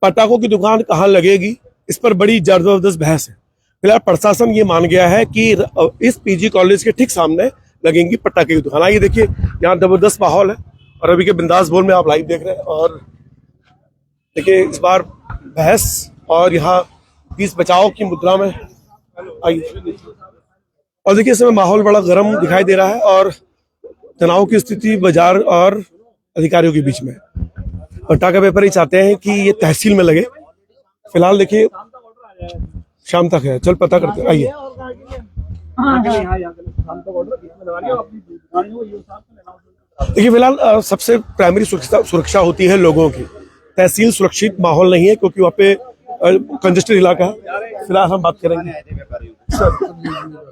पटाखों की दुकान कहाँ लगेगी, इस पर बड़ी जबरदस्त बहस है। फिलहाल प्रशासन ये मान गया है कि इस पीजी कॉलेज के ठीक सामने लगेंगी पटाखे की दुकान। आइए देखिए, यहाँ जबरदस्त माहौल है और अभी के बिंदास बोल में आप लाइव देख रहे हैं। और देखिए इस बार बहस और यहाँ पीस बचाओ की मुद्रा में। आइए और देखिए इस समय माहौल बड़ा गर्म दिखाई दे रहा है और तनाव की स्थिति बाजार और अधिकारियों के बीच में। पटाखा व्यापारी चाहते हैं कि ये तहसील में लगे। फिलहाल देखिए शाम तक है, चल पता करते हैं। आइए देखिए फिलहाल सबसे प्राइमरी सुरक्षा होती है लोगों की। तहसील सुरक्षित माहौल नहीं है क्योंकि वहाँ पे कंजेस्टेड इलाका है। फिलहाल हम बात करेंगे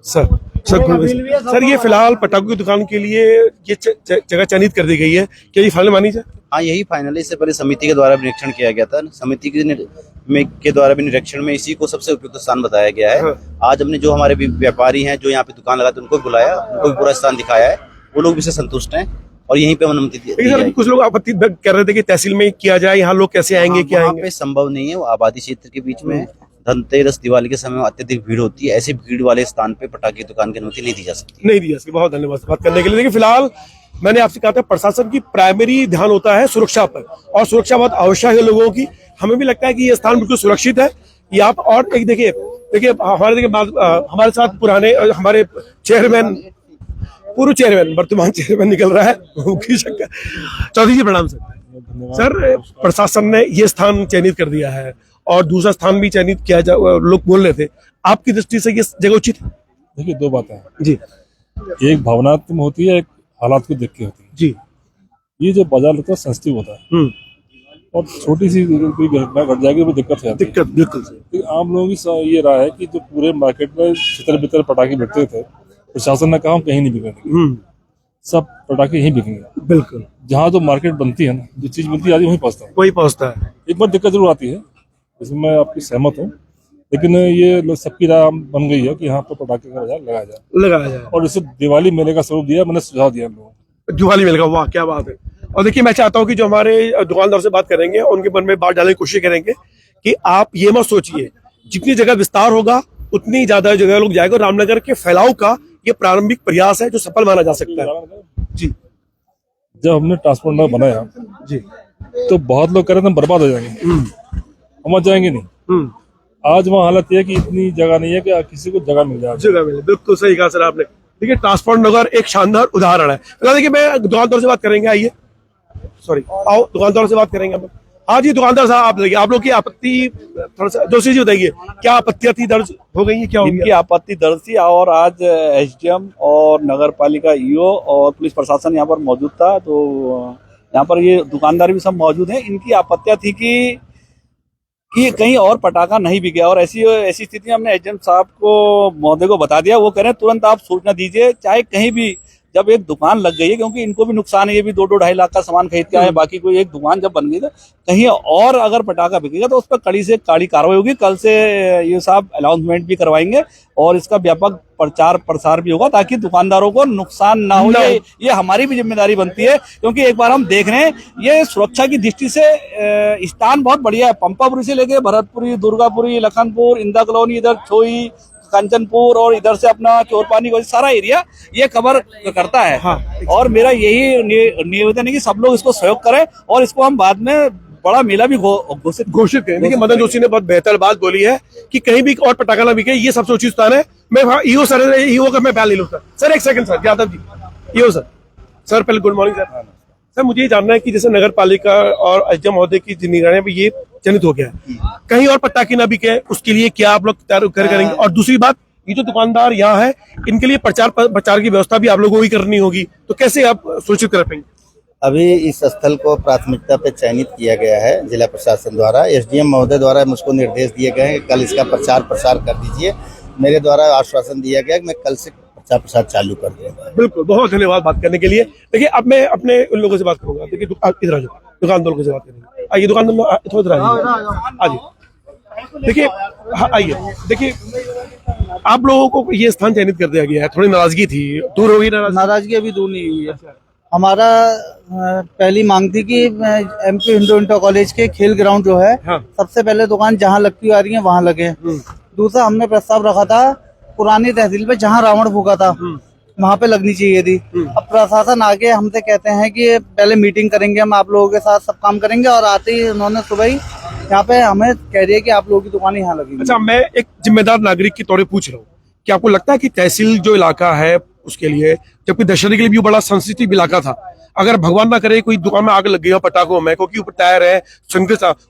सर ये फिलहाल पटाखों की दुकान के लिए ये जगह चयनित कर दी गई है, क्या ये फाइनल मानी जाए? हाँ, यही फाइनल है। इससे पहले समिति के द्वारा भी निरीक्षण किया गया था। समिति के द्वारा भी निरीक्षण में इसी को सबसे उपयुक्त स्थान बताया गया है। आज हमने जो हमारे व्यापारी हैं जो यहाँ पे दुकान लगाते उनको भी बुलाया, उनको भी पूरा स्थान दिखाया है। वो लोग भी इससे संतुष्ट हैं और यहीं पे अनुमति दी है। कुछ लोग आपत्ति कर रहे थे कि तहसील में किया जाए, यहाँ लोग कैसे आएंगे, क्या आएंगे? पे संभव नहीं है, वो आबादी क्षेत्र के बीच में धनतेरस दिवाली के समय अत्यधिक भीड़ होती है। ऐसे भीड़ वाले स्थान पे पटाखे दुकान की अनुमति नहीं दी जा सकती। बहुत धन्यवाद बात करने के लिए। देखिए फिलहाल मैंने आपसे कहा था प्रशासन की प्राइमरी ध्यान होता है सुरक्षा पर, और सुरक्षा बहुत आवश्यक है लोगों की। हमें भी लगता है कि ये स्थान बिल्कुल सुरक्षित है। ये आप और एक देखिए हमारे साथ पुराने हमारे चेयरमैन, पूर्व चेयरमैन, वर्तमान चेयरमैन निकल रहा है चौधरी जी, प्रणाम सर। प्रशासन ने ये स्थान चयनित कर दिया है और दूसरा स्थान भी चयनित किया जा, लोग बोल रहे थे, आपकी दृष्टि से ये जगह उचित है? देखिए दो बातें हैं जी, एक भावनात्मक होती है, एक हालात को देख के होती है जी। ये जो बाजार होता है सेंसिटिव होता है और छोटी सी कोई घटना घट जाएगी वो दिक्कत है। दिक्कत बिल्कुल। आम लोगों की ये राय है कि जो पूरे मार्केट में छितर बितर पटाखे बिकते थे, प्रशासन ने कहा हम कहीं नहीं बिकेंगे, सब पटाखे यहीं बिकेंगे। बिल्कुल, जहाँ जो मार्केट बनती है ना, जो चीज बनती है वहीं पहुँचता है। एक बार दिक्कत जरूर आती है, इसमें मैं आपकी सहमत हूँ, लेकिन ये सबकी राय बन गई है कि यहाँ पर पटाखे का बाजार लगाया जाए और इससे दिवाली मेले का स्वरूप दिया। मैंने सुझाव दिया लोगों को दिवाली मेले का। वाह क्या बात है। और देखिए मैं चाहता हूँ कि जो हमारे दुकानदार से बात करेंगे उनके मन में बात डालने की कोशिश करेंगे कि आप ये मत सोचिए जितनी जगह विस्तार होगा उतनी ज्यादा जगह लोग जाएगा। रामनगर के फैलाव का ये प्रारंभिक प्रयास है जो सफल माना जा सकता है। जी, जब हमने ट्रांसपोर्ट बनाया जी तो बहुत लोग कह रहे थे हम बर्बाद हो जाएंगे, हम वहाँ जाएंगे नहीं। आज वहाँ हालत यह है कि इतनी जगह नहीं है कि किसी को जगह मिल जाए। जगह मिले, बिल्कुल सही कहा सर आपने। देखिए ट्रांसपोर्ट नगर एक शानदार उदाहरण है। देखिए मैं दुकानदार से बात करेंगे, आइए सॉरी आओ दुकानदार से बात करेंगे हम। हाँ जी दुकानदार साहब, आप देखिए आप लोग की आपत्ति थोड़ा सा जोशी जी बताइए, क्या आपत्ति दर्ज हो गई है? क्या इनकी आपत्ति दर्ज थी और आज एसडीएम और नगर पालिका ईओ और पुलिस प्रशासन यहाँ पर मौजूद था। तो यहाँ पर ये दुकानदार भी सब मौजूद हैं। इनकी आपत्तियां थी कि कहीं और पटाखा नहीं बिके और ऐसी स्थिति में हमने एसडीएम साहब को महोदय को बता दिया। वो कह रहे हैं तुरंत आप सूचना दीजिए, चाहे कहीं भी जब एक दुकान लग गई है, क्योंकि इनको भी नुकसान है, ये भी 2-2-2.5 लाख का सामान खरीद के आए, बाकी कोई एक दुकान जब बन गई तो कहीं और अगर पटाखा बिकेगा तो उस पर कड़ी से कड़ी कार्रवाई होगी। कल से ये साहब अनाउंसमेंट भी करवाएंगे और इसका व्यापक प्रचार प्रसार भी होगा ताकि दुकानदारों को नुकसान ना हो। ये हमारी भी जिम्मेदारी बनती है, क्योंकि एक बार हम देख रहे हैं ये सुरक्षा की दृष्टि से स्थान बहुत बढ़िया है। पंपापुरी से लेके भरतपुरी, दुर्गापुरी, लखनपुर, इंदिरा कॉलोनी, इधर छोई, कंचनपुर और इधर से अपना चोरपानी का सारा एरिया ये कवर करता है। हाँ, और मेरा यही निवेदन है कि सब लोग इसको सहयोग करें और इसको हम बाद में बड़ा मेला भी घोषित करें। देखिए मदन जोशी ने बहुत बेहतर बात बोली है कि कहीं भी और पटाखा ना बिके, ये सबसे उचित स्थान है। मैं ईओ का मैं बयान ले लूँ सर। एक second sir, Yadav ji, EO sir पहले गुड मॉर्निंग सर। मुझे ये जानना है कि जैसे नगर पालिका और एसडीएम महोदय की निगरानी में ये चयनित हो गया है, कहीं और पटाखे ना बिके उसके लिए क्या आप लोग तैयार करेंगे? और दूसरी बात, ये जो दुकानदार यहाँ है इनके लिए प्रचार की व्यवस्था भी आप लोगों को ही करनी होगी, तो कैसे आप सुनिश्चित कर पाएंगे? अभी इस स्थल को प्राथमिकता पे चयनित किया गया है जिला प्रशासन द्वारा। एसडीएम महोदय द्वारा मुझको निर्देश दिए गए हैं कि कल इसका प्रचार प्रसार कर दीजिए। मेरे द्वारा आश्वासन दिया गया कि मैं कल से प्रचार प्रसार चालू कर दूंगा। बिल्कुल, बहुत धन्यवाद बात करने के लिए। देखिए अब मैं अपने उन लोगों से बात करूंगा। देखिए इधर आ जाओ, दुकानदारों से बात करेंगे। आइए दुकानदार थोड़ा आइए। देखिए आइए, देखिए आप लोगों को ये स्थान चयनित कर दिया गया है, थोड़ी नाराजगी थी, दूर होगी? नाराजगी अभी दूर नहीं हुई है। हमारा पहली मांग थी कि एमपी हिंदू इंटर कॉलेज के खेल ग्राउंड जो है, हाँ। सबसे पहले दुकान जहाँ लगती आ रही है वहाँ लगे। दूसरा हमने प्रस्ताव रखा था पुरानी तहसील पे जहाँ रावण फूका था वहाँ पे लगनी चाहिए थी। अब प्रशासन आगे हमसे कहते हैं कि पहले मीटिंग करेंगे, हम आप लोगों के साथ सब काम करेंगे, और आते ही उन्होंने सुबह ही यहाँ पे हमें कह दिया कि आप लोगों की दुकान यहाँ लगेगी। अच्छा, मैं एक जिम्मेदार नागरिक के तौर पे पूछ रहा हूँ कि आपको लगता है कि तहसील जो इलाका है उसके लिए, जबकि दशहरे के लिए भी बड़ा सेंसिटिव इलाका था, अगर भगवान ना करे कोई दुकान में आग लग गई हो पटाखों में, क्योंकि ऊपर टायर है,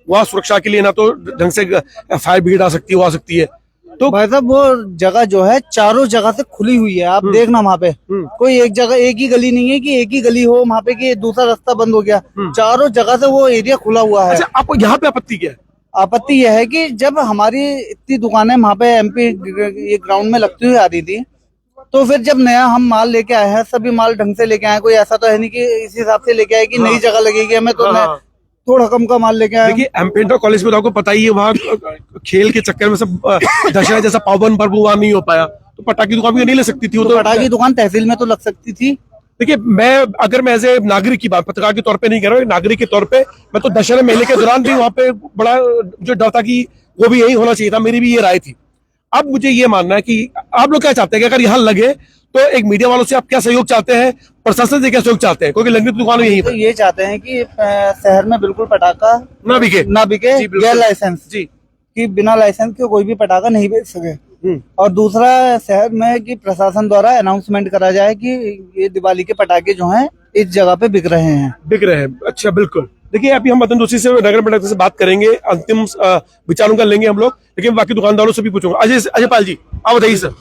वहाँ सुरक्षा के लिए ना तो ढंग से फायर ब्रिगेड आ सकती है, तो भाई साहब वो जगह जो है चारों जगह से खुली हुई है। आप देखना वहाँ पे कोई एक जगह एक ही गली नहीं है कि एक ही गली हो वहाँ पे कि दूसरा रास्ता बंद हो गया। चारों जगह से वो एरिया खुला हुआ है। अच्छा, आपको यहाँ पे आपत्ति क्या है? आपत्ति यह है कि जब हमारी इतनी दुकानें वहाँ पे एमपी ये ग्राउंड में लगती हुई आ रही थी, तो फिर जब नया हम माल लेके आए हैं, सभी माल ढंग से लेके आए, कोई ऐसा तो है नहीं कि इस हिसाब से लेके आए कि नई जगह लगेगी हमें, तो थोड़ा कम का माल लेके आए। देखिए, एमपी इंटर कॉलेज में तो आपको पता ही है, वहाँ खेल के चक्कर में सब दशहरा जैसा पावन पर्व वहाँ नहीं हो पाया, तो पटाखे की दुकान भी नहीं ले सकती थी। वो तो पटाखे की दुकान तहसील में तो लग सकती थी। देखिए, अगर मैं एज ए नागरिक की बात पत्रकार के तौर पे नहीं कर रहा हूँ, नागरिक के तौर पे मैं तो दशहरे मेले के दौरान भी वहाँ पे बड़ा जो डर था कि वो भी यही होना चाहिए था, मेरी भी ये राय थी। अब मुझे ये मानना है कि आप लोग क्या चाहते हैं कि अगर यहाँ लगे तो एक मीडिया वालों से आप क्या सहयोग चाहते हैं, प्रशासन से क्या सहयोग चाहते हैं, क्योंकि लगने की दुकान यही तो ये चाहते हैं कि शहर में बिल्कुल पटाखा ना बिके गैर लाइसेंस जी, कि बिना लाइसेंस के कोई भी पटाखा नहीं बेच सके। और दूसरा शहर में कि प्रशासन द्वारा अनाउंसमेंट करा जाए कि ये दिवाली के पटाखे जो हैं इस जगह पे बिक रहे हैं। अच्छा, बिल्कुल। देखिए, अभी हम मदन जोशी से, नगर पंचायत से बात करेंगे, अंतिम विचारों का लेंगे हम लोग, लेकिन बाकी दुकानदारों से भी पूछूंगा। अजय पाल जी, आप बताइए सर।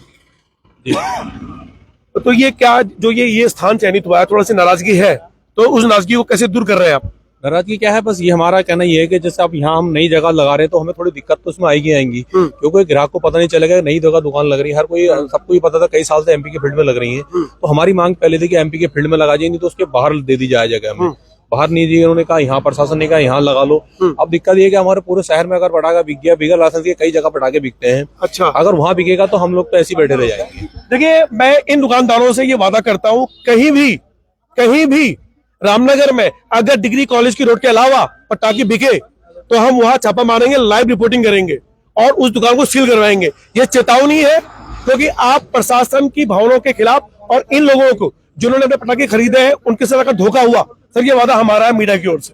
तो ये क्या जो ये स्थान चयनित हुआ है, थोड़ा सी नाराजगी है, तो उस नाराजगी को कैसे दूर कर रहे हैं आप? नाराजगी क्या है, बस ये हमारा कहना ये है कि जैसे अब यहाँ हम नई जगह लगा रहे हैं तो हमें थोड़ी दिक्कत तो उसमें आएगी क्योंकि ग्राहक को पता नहीं चलेगा नई जगह दुकान लग रही है। हर कोई सबको ही पता था कई साल से एमपी के फील्ड में लग रही है, तो हमारी मांग पहले थी कि एमपी के फील्ड में लगा जाए, नहीं तो उसके बाहर दे दी जाए जगह हमें। बाहर नहीं दी, उन्होंने कहा यहाँ, प्रशासन ने कहा यहाँ लगा लो। अब दिक्कत ये है कि हमारे पूरे शहर में अगर पटाखा बिक गया, बिगर लाइसेंस के कई जगह पटाखे बिकते हैं। अच्छा, अगर वहाँ बिकेगा तो हम लोग तो ऐसे ही बैठे रह जाएंगे। देखिए, मैं इन दुकानदारों से ये वादा करता हूँ, कहीं भी रामनगर में अगर डिग्री कॉलेज की रोड के अलावा पटाखे बिके तो हम वहां छापा मारेंगे, लाइव रिपोर्टिंग करेंगे और उस दुकान को सील करवाएंगे। ये चेतावनी है, क्योंकि आप प्रशासन की भावनाओं के खिलाफ और इन लोगों को जिन्होंने अपने पटाखे खरीदे हैं उनके साथ अगर धोखा हुआ, सर ये वादा हमारा है मीडिया की ओर से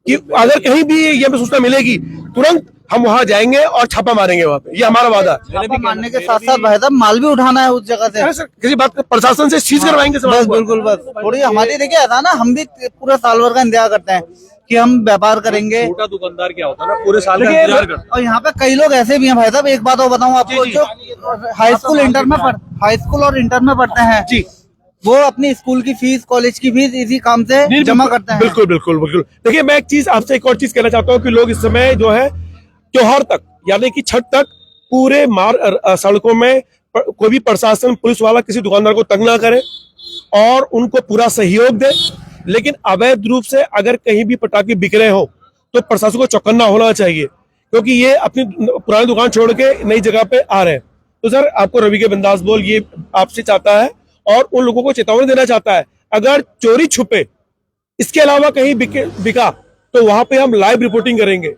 कि अगर कहीं भी ये सूचना मिलेगी तुरंत हम वहां जाएंगे और छापा मारेंगे वहां पे, ये हमारा वादा है। छापा मारने के साथ साथ भाई साहब माल भी उठाना है उस जगह से। सर, किसी बात प्रशासन से सीज करवाएंगे। बस बिल्कुल, बस थोड़ी हमारी देखिए ऐसा ना, हम भी पूरा साल भर का इंतजार करते हैं कि हम व्यापार करेंगे। छोटा दुकानदार क्या होता है ना, पूरे साल का इंतजार करते हैं। और यहाँ पे कई लोग ऐसे भी हैं भाई साहब, एक बात और बताऊं आपको, जो हाई स्कूल और इंटर में पढ़ते हैं जी, वो अपनी स्कूल की फीस, कॉलेज की फीस इसी काम से जमा करते हैं। बिल्कुल। देखिए, मैं एक चीज आपसे एक और चीज कहना चाहता हूँ कि लोग इस समय जो है त्योहार तक यानी कि छठ तक पूरे सड़कों में कोई भी प्रशासन, पुलिस वाला किसी दुकानदार को तंग ना करे और उनको पूरा सहयोग दे। लेकिन अवैध रूप से अगर कहीं भी पटाखे बिक रहे हो तो प्रशासन को चौकन्ना होना चाहिए, क्योंकि ये अपनी पुरानी दुकान छोड़ के नई जगह पे आ रहे हैं। तो सर, आपको रवि के बिंदास बोल ये आपसे चाहता है और उन लोगों को चेतावनी देना चाहता है, अगर चोरी छुपे इसके अलावा कहीं बिका तो वहां पे हम लाइव रिपोर्टिंग करेंगे,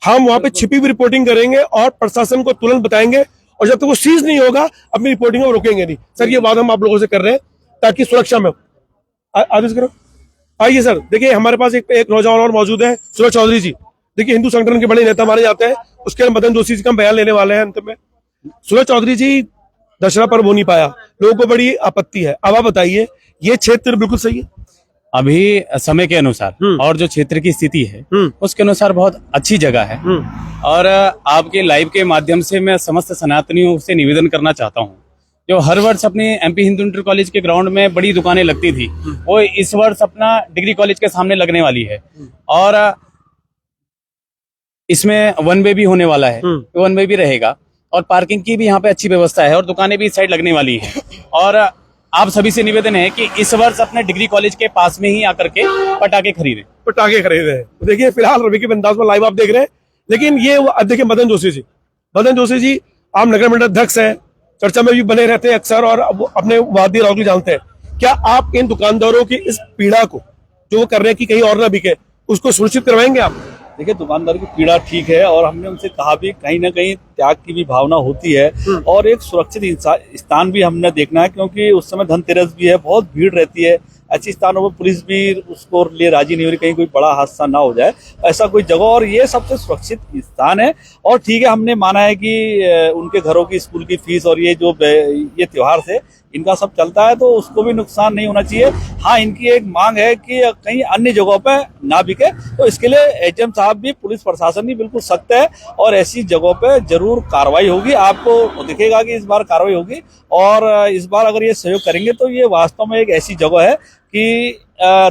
हम वहां पे छिपी हुई रिपोर्टिंग करेंगे और प्रशासन को तुरंत बताएंगे, और जब तक वो सीज नहीं होगा अपनी रिपोर्टिंग को रोकेंगे नहीं। सर, ये बात हम आप लोगों से कर रहे हैं ताकि सुरक्षा में आदेश करो। आइए सर, देखिए हमारे पास एक नौजवान और मौजूद है, सूरज चौधरी जी। देखिए, हिंदू संगठन के बड़े नेता माने जाते हैं, उसके मदन जोशी जी का बयान लेने वाले हैं अंत में। सूरज चौधरी जी, दशहरा पर्व हो नहीं पाया, लोगों को बड़ी आपत्ति है, अब आप बताइए, ये क्षेत्र बिल्कुल सही है अभी समय के अनुसार और जो क्षेत्र की स्थिति है उसके अनुसार बहुत अच्छी जगह है। और आपके लाइव के माध्यम से मैं समस्त सनातनियों से निवेदन करना चाहता हूँ, जो हर वर्ष अपने एमपी हिंदू इंटर कॉलेज के ग्राउंड में बड़ी दुकानें लगती थी, वो इस वर्ष अपना डिग्री कॉलेज के सामने लगने वाली है। और इसमें वन वे भी होने वाला है, वन वे भी रहेगा और पार्किंग की भी यहाँ पे अच्छी व्यवस्था है और दुकानें भी इस साइड लगने वाली है। और आप सभी से निवेदन है कि इस वर्ष अपने डिग्री कॉलेज के पास में ही आकर के पटाखे खरीदे। देखिए, फिलहाल रवि के बिंदास में लाइव आप देख रहे हैं, लेकिन ये अब देखिए मदन जोशी जी आप नगर मंडल अध्यक्ष हैं, चर्चा में भी बने रहते हैं अक्सर और अपने वादी राहुल जानते हैं। क्या आप इन दुकानदारों की इस पीड़ा को जो वो कर रहे हैं कि कहीं और ना बिके, उसको सुनिश्चित करवाएंगे आप? देखिए, दुकानदार की पीड़ा ठीक है और हमने उनसे कहा भी कहीं ना कहीं त्याग की भी भावना होती है और एक सुरक्षित स्थान भी हमने देखना है, क्योंकि उस समय धनतेरस भी है, बहुत भीड़ रहती है। ऐसी स्थानों पर पुलिस भी उसको लिए राजी नहीं हो रही, कहीं कोई बड़ा हादसा ना हो जाए, ऐसा कोई जगह, और ये सबसे सुरक्षित स्थान है। और ठीक है, हमने माना है कि उनके घरों की स्कूल की फीस और ये त्योहार से इनका सब चलता है, तो उसको भी नुकसान नहीं होना चाहिए। हाँ, इनकी एक मांग है कि कहीं अन्य जगहों पे ना बिके, तो इसके लिए एचएम साहब भी, पुलिस प्रशासन भी बिल्कुल सख्त है और ऐसी जगहों पे जरूर कार्रवाई होगी। आपको दिखेगा कि इस बार कार्रवाई होगी और इस बार अगर ये सहयोग करेंगे तो ये वास्तव में एक ऐसी जगह है कि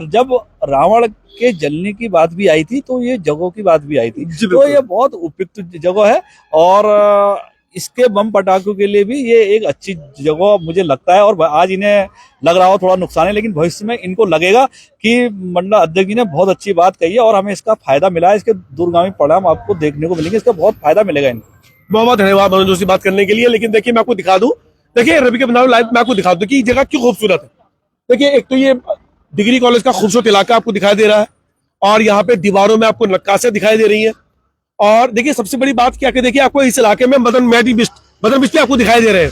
जब रावण के जलने की बात भी आई थी तो ये जगहों की बात भी आई थी, तो ये बहुत उपयुक्त जगह है और इसके बम पटाखों के लिए भी ये एक अच्छी जगह मुझे लगता है। और आज इन्हें लग रहा हो थोड़ा नुकसान है, लेकिन भविष्य में इनको लगेगा कि मंडल अध्यक्ष जी ने बहुत अच्छी बात कही है और हमें इसका फायदा मिला है। इसके दूरगामी परिणाम आपको देखने को मिलेंगे, इसका बहुत फायदा मिलेगा इनको। बहुत बहुत धन्यवाद मनोज जोशी बात करने के लिए। लेकिन देखिए, मैं आपको दिखा दूं, देखिए रवि के बनाओ लाइव में आपको दिखा दूं कि जगह क्यों खूबसूरत है। देखिए, एक तो ये डिग्री कॉलेज का खूबसूरत इलाका आपको दिखाई दे रहा है और यहाँ पे दीवारों में आपको नक्काशें दिखाई दे रही है। और देखिए, सबसे बड़ी बात क्या कि देखिए, आपको इस इलाके में मदन बिष्ट आपको दिखाई दे रहे हैं।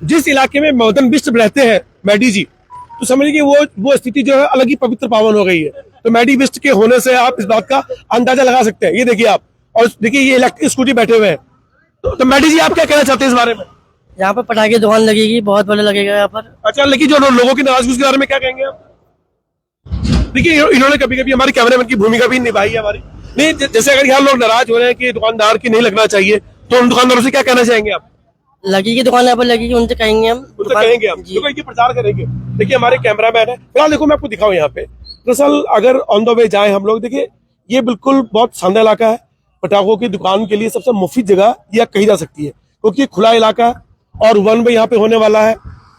जिस इलाके में मदन बिष्ट रहते हैं मैडी जी, तो समझिए कि वो स्थिति जो है अलग ही पवित्र पावन हो गई है। तो मैडी बिष्ट के होने से आप इस बात का अंदाजा लगा सकते हैं। ये देखिए आप, और देखिए ये इलेक्ट्रिक स्कूटी बैठे हुए हैं। तो मैडी जी, आप क्या कहना चाहते हैं इस बारे में? यहाँ पर पटाखे की दुकान लगेगी, बहुत बड़ा लगेगा यहाँ पर। अच्छा, लेकिन जो लोगों की नाराजगी उसके बारे में क्या कहेंगे आप? देखिए, इन्होंने कभी कभी हमारे कैमरामैन की भूमिका भी निभाई है हमारी। नहीं, जैसे अगर यहाँ लोग नाराज हो रहे हैं कि दुकानदार की नहीं लगना चाहिए, तो उन दुकानदारों से क्या कहना चाहेंगे आप? लगेगी दुकान यहाँ पर लगेगी, उनसे कहेंगे हम, उनसे कहेंगे हम, देखो ये प्रचार करेंगे। देखिए, हमारे कैमरामैन है फिलहाल, देखो मैं आपको दिखाऊं यहाँ पे। दरअसल अगर ऑन द वे जाए हम लोग, देखिए ये बिल्कुल बहुत शानदार इलाका है। पटाखों की दुकान के लिए सबसे मुफीद जगह यह कही जा सकती है, क्योंकि खुला इलाका है और वन वे यहाँ पे होने वाला है।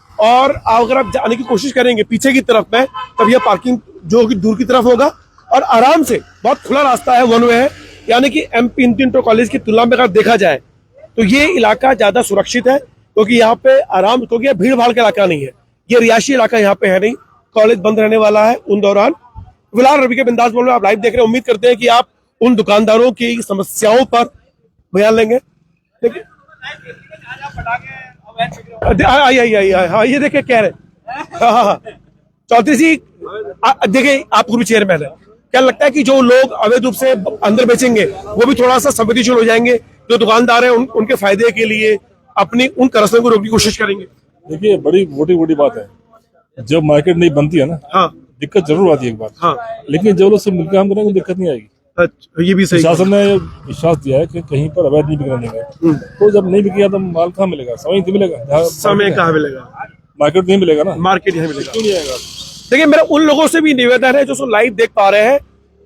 और अगर आप जाने की कोशिश करेंगे पीछे की तरफ में, तब यह पार्किंग जो कि दूर की तरफ होगा और आराम से बहुत खुला रास्ता है, वन वे है। यानी कि MP इंटर कॉलेज की तुलना में अगर देखा जाए तो ये इलाका ज्यादा सुरक्षित है, क्योंकि यहाँ पे आराम, क्योंकि यह भीड़ भाड़ का इलाका नहीं है, ये रिहायशी इलाका यहाँ पे है नहीं। कॉलेज बंद रहने वाला है उन दौरान। फिलहाल रवि के बिंदास बोल रहे, आप लाइव देख रहे हैं, उम्मीद करते हैं कि आप उन दुकानदारों की समस्याओं पर बयान लेंगे। देखिए, हाँ ये देखिए कह रहे। हाँ, चौधरी जी देखिए, आप भी चेयरमैन है, क्या लगता है कि जो लोग अवैध रूप से अंदर बेचेंगे वो भी थोड़ा सा संवेदनशील हो जाएंगे? जो दुकानदार है उनके फायदे के लिए अपनी उन करसों को रोकने की कोशिश करेंगे? देखिए, बड़ी मोटी बात है, जब मार्केट नहीं बनती है ना, हाँ, दिक्कत जरूर आती है एक बार। हाँ, लेकिन जब लोग से मिलकर काम करेंगे दिक्कत नहीं आएगी। अच्छा, ये भी सही। शासन ने विश्वास दिया है कि कहीं पर अवैध नहीं बिकने देंगे, तो जब नहीं बिकेगा तो माल कहाँ मिलेगा? समय नहीं मिलेगा, समय कहाँ मिलेगा? मार्केट नहीं मिलेगा ना, मार्केट नहीं मिलेगा, क्यों नहीं आएगा? देखिए, मेरा उन लोगों से भी निवेदन है जो लाइव देख पा रहे हैं।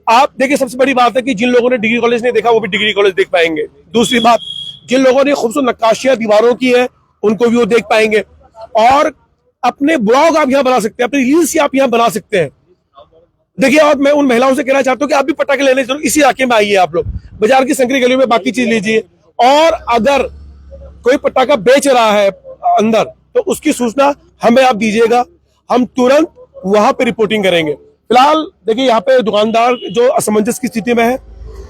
आप देखिए, सबसे बड़ी बात है कि जिन लोगों ने डिग्री कॉलेज नहीं देखा वो भी डिग्री कॉलेज देख पाएंगे। दूसरी बात, जिन लोगों ने खूबसूरत नक्काशियां दीवारों की है उनको भी वो देख पाएंगे। और अपने ब्लॉग आप यहाँ बना सकते हैं, अपनी रील्स आप यहाँ बना सकते हैं। देखिए, और मैं उन महिलाओं से कहना चाहता हूँ कि आप भी पटाखे लेने जरूर इसी इलाके में आइए। आप लोग बाजार की संकरी गलियों में बाकी चीज लीजिए, और अगर कोई पटाखा बेच रहा है अंदर तो उसकी सूचना हमें आप दीजिएगा, हम तुरंत वहां पे रिपोर्टिंग करेंगे। फिलहाल देखिए, यहाँ पे दुकानदार जो असमंजस की स्थिति में है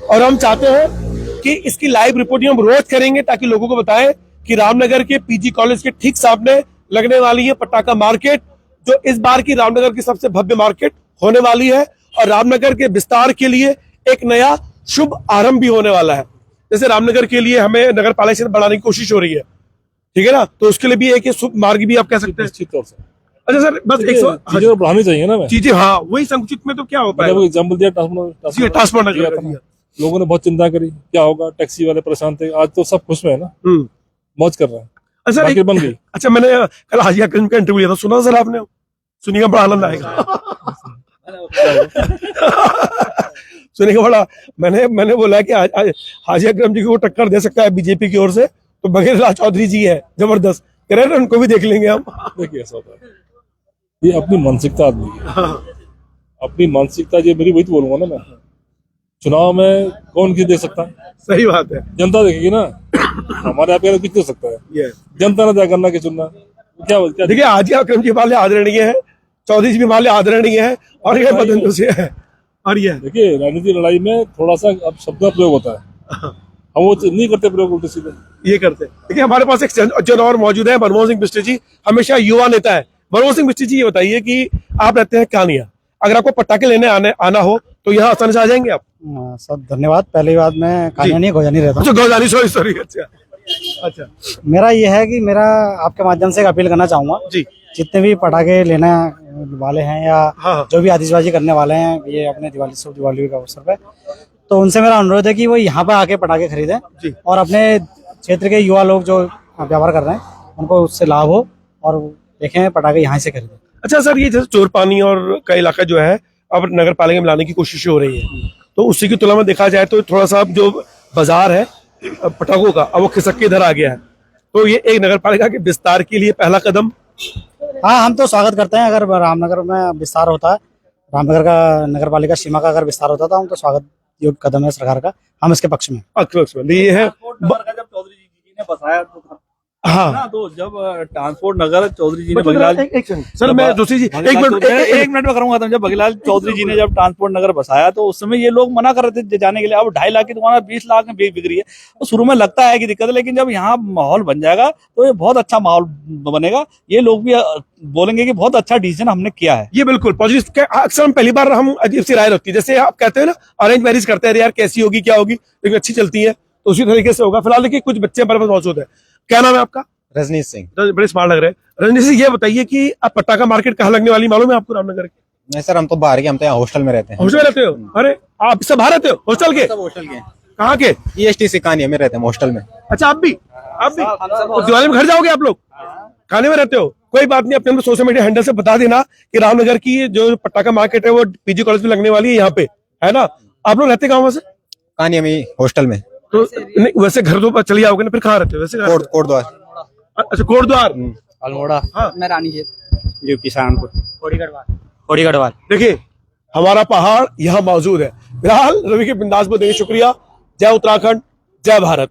और हम चाहते हैं कि इसकी लाइव रिपोर्टिंग हम रोज करेंगे, ताकि लोगों को बताएं कि रामनगर के PG कॉलेज के ठीक सामने लगने वाली है पटाखा मार्केट, जो इस बार की रामनगर की सबसे भव्य मार्केट होने वाली है और रामनगर के विस्तार के लिए एक नया शुभ आरंभ भी होने वाला है। जैसे रामनगर के लिए हमें नगर पालिका क्षेत्र बढ़ाने की कोशिश हो रही है, ठीक है ना, तो उसके लिए भी एक शुभ मार्ग भी आप कह सकते हैं निश्चित तौर से। अच्छा सर, बस चीजें तो बढ़ानी चाहिए ना, चीजें, हाँ वही संकुचित में तो क्या हो पाएगा? एग्जाम्पल दिया, ट्रांसपोर्ट लोगों ने बहुत चिंता करी क्या होगा, टैक्सी वाले परेशान थे, आज तो सब खुश में है ना, मौज कर रहे हैं। अच्छा, बन गई। अच्छा, मैंने कल हाजिया का इंटरव्यू लिया था, सुना सर आपने? सुनिएगा, बड़ा आनंद आएगा। सुनिएगा, बड़ा मैंने बोला कि हाजी अकरम जी को टक्कर दे सकता है बीजेपी की ओर से, तो बघेल लाल चौधरी जी है जबरदस्त, कह रहे हैं उनको भी देख लेंगे हम। देखिए, ऐसा होता है, ये अपनी मानसिकता आदमी की, अपनी मानसिकता, ये मेरी वही तो बोलूंगा ना मैं, चुनाव में कौन किस दे सकता है? सही बात है, जनता देखेगी ना। हमारे यहाँ कुछ दे सकता है, जनता ने तय करना कि चुनना क्या। देखिए, हाजी अकरम जी वाले आदरणीय है, चौधरी जी भी हमारे आदरणीय है और ये बदन से है। और ये देखिए राजनीति लड़ाई में थोड़ा सा अब शब्द का प्रयोग होता है, हम वो नहीं करते प्रयोग उल्टे सीधे। ये करते हैं। देखिए हमारे पास एक जन और मौजूद है, मनमोहन सिंह बिष्ट जी, हमेशा युवा नेता है। मनमोहन सिंह बिष्ट जी, ये बताइए कि आप रहते हैं कानिया, अगर आपको पटाखे लेने आना हो तो यहाँ आसानी से आ जाएंगे आप? सर धन्यवाद। पहली बात मैं कानिया नहीं गोजानी रहता हूँ। अच्छा गौजानी, सॉरी। अच्छा मेरा ये है कि मेरा आपके माध्यम से एक अपील करना चाहूंगा जी, जितने भी पटाखे लेने वाले हैं या हाँ। जो भी आतिशबाजी करने वाले हैं ये अपने दिवाली के अवसर पे, तो उनसे मेरा अनुरोध है कि वो यहाँ पे आके पटाखे खरीदें जी। और अपने क्षेत्र के युवा लोग जो व्यापार कर रहे हैं उनको उससे लाभ हो और देखें पटाखे यहाँ से खरीदें। अच्छा सर, ये जैसे चोरपानी और का इलाका जो है अब नगर पालिका में लाने की कोशिश हो रही है, तो उसी की तुलना में देखा जाए तो थोड़ा सा जो बाजार है पटाखों का अब वो खिसक के इधर आ गया है, तो ये एक नगर पालिका के विस्तार के लिए पहला कदम। हाँ, हम तो स्वागत करते हैं। अगर रामनगर में विस्तार होता है, रामनगर का नगर पालिका सीमा का अगर विस्तार होता तो हम तो स्वागत योग्य कदम है सरकार का, हम इसके पक्ष में। ये है जब चौधरी जी ने बसाया तो हाँ ना, तो जब ट्रांसपोर्ट नगर चौधरी जी ने बघेलाल एक सर मैं जोशी जी एक मिनट में करूंगा। जब बघेलाल चौधरी जी ने जब ट्रांसपोर्ट नगर बसाया तो उस समय ये लोग मना कर रहे थे जाने के लिए। अब 2.5 लाख की दुकान 20 लाख में बिक रही है, तो शुरू में लगता है कि दिक्कत है, लेकिन जब यहाँ माहौल बन जाएगा तो ये बहुत अच्छा माहौल बनेगा। ये लोग भी बोलेंगे कि बहुत अच्छा डिसीजन हमने किया है। ये बिल्कुल पॉजिटिव। अक्सर हम पहली बार हम अजीब सी राय रखती है, जैसे आप कहते हैं ना अरेंज मैरिज करते हैं, यार कैसी होगी क्या होगी, लेकिन अच्छी चलती है, तो उसी तरीके से होगा। फिलहाल देखिए कुछ बच्चे हमारे पास मौजूद है। क्या नाम है आपका? रजनीश सिंह। बड़े स्मार्ट लग रहे हैं। रजनीश जी, ये बताइए कि अब पटाखा मार्केट कहाँ लगने वाली मालूम है आपको रामनगर की? नहीं सर, हम तो बाहर के, हम तो यहाँ हॉस्टल में रहते हैं। हॉस्टल में रहते हो? अरे आप सब बाहर रहते हो हॉस्टल के? हॉस्टल के कहाँ के? ESTC कानिया में रहते हैं हॉस्टल में। अच्छा आप भी तो दिवाली में घर जाओगे आप लोग? खाने में रहते हो? कोई बात नहीं, अपने सोशल मीडिया हैंडल से बता देना कि रामनगर की जो पटाखा मार्केट है वो PG कॉलेज में लगने वाली है यहाँ पे, है ना? आप लोग रहते कहाँ वैसे? कानिया में हॉस्टल में। तो नहीं वैसे घर तो चले आओगे ना, फिर कहाँ रहते हो वैसे? कोटद्वार। अच्छा कोटद्वार, अल्मोड़ा। हाँ। मैं रानीखेत, जो किसानपुर। कोड़ी गढ़वाल। देखिए हमारा पहाड़ यहाँ मौजूद है। फिलहाल रवि के बिंदास को देंगे शुक्रिया। जय उत्तराखंड, जय भारत।